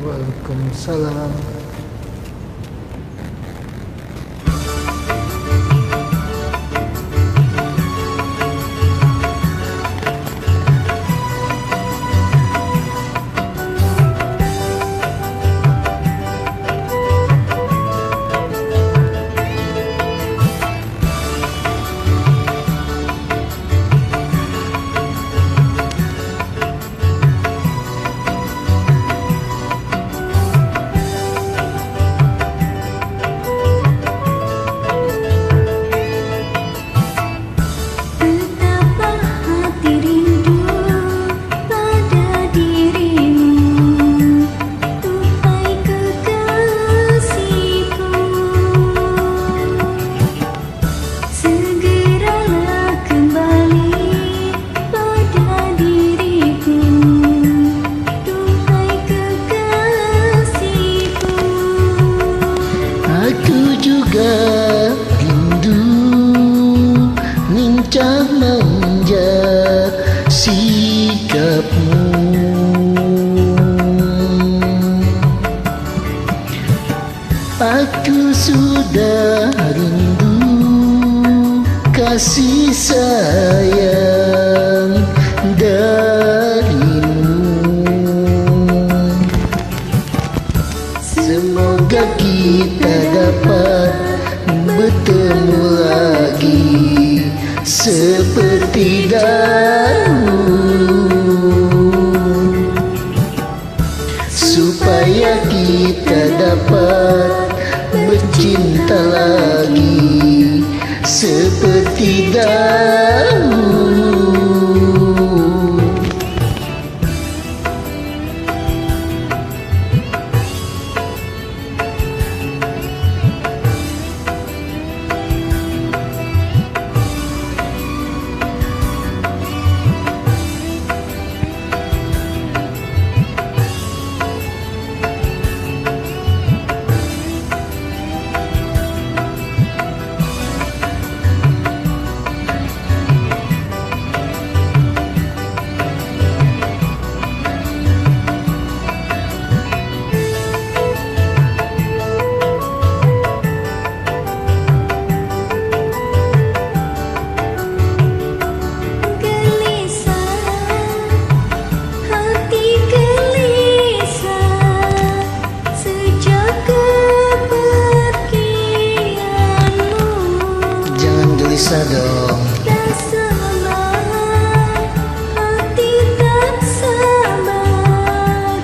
Waalaikumsalam. Rindu lincah manja sikapmu, aku sudah rindu kasih sayang darimu. Semoga kita dapat bertemu lagi seperti dahulu, supaya kita dapat bercinta lagi seperti dahulu. Bisa dong. Tak sabar, hati tak sabar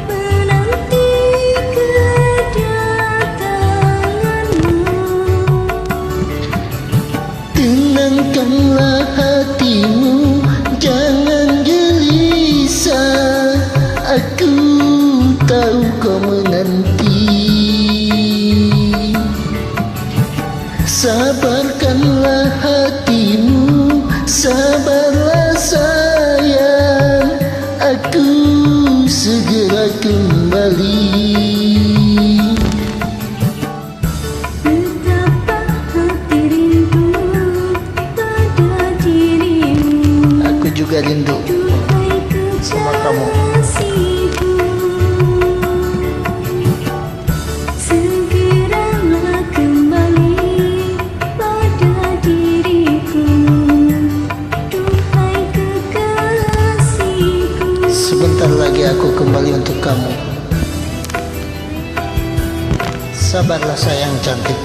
menanti kedatanganmu. Tenangkanlah hatimu, jangan gelisah. Aku tahu kau menanti. Sabarkanlah hatimu, sabarlah sayang, aku segera kembali. Betapa hati rindu pada dirimu. Aku juga rindu Duhai sama kamu. kekasihku, segeralah kembali pada diriku. Duhai kekasihku, Sebentar lagi aku kembali untuk kamu. Sabarlah sayang cantik,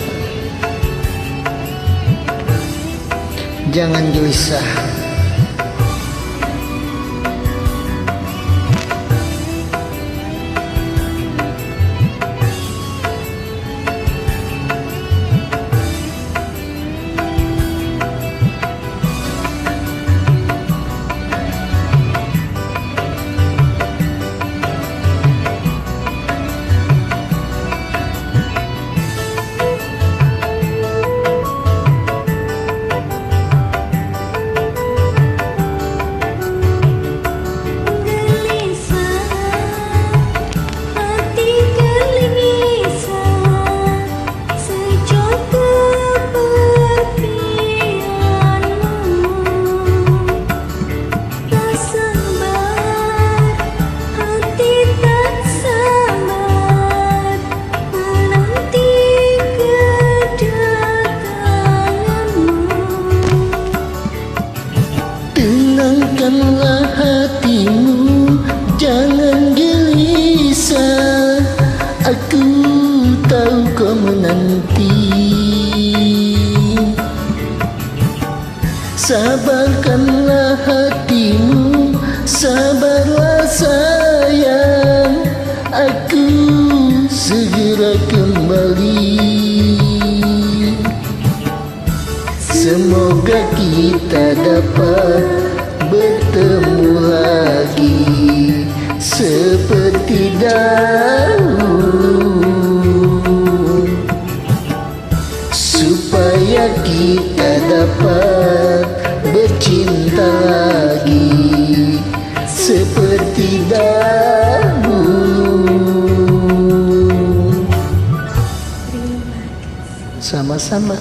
jangan gelisah. Sabarkanlah hatimu, sabarlah sayang, aku segera kembali. Semoga kita dapat bertemu lagi seperti dahulu, supaya kita dapat bercinta lagi seperti dahulu. Sama-sama.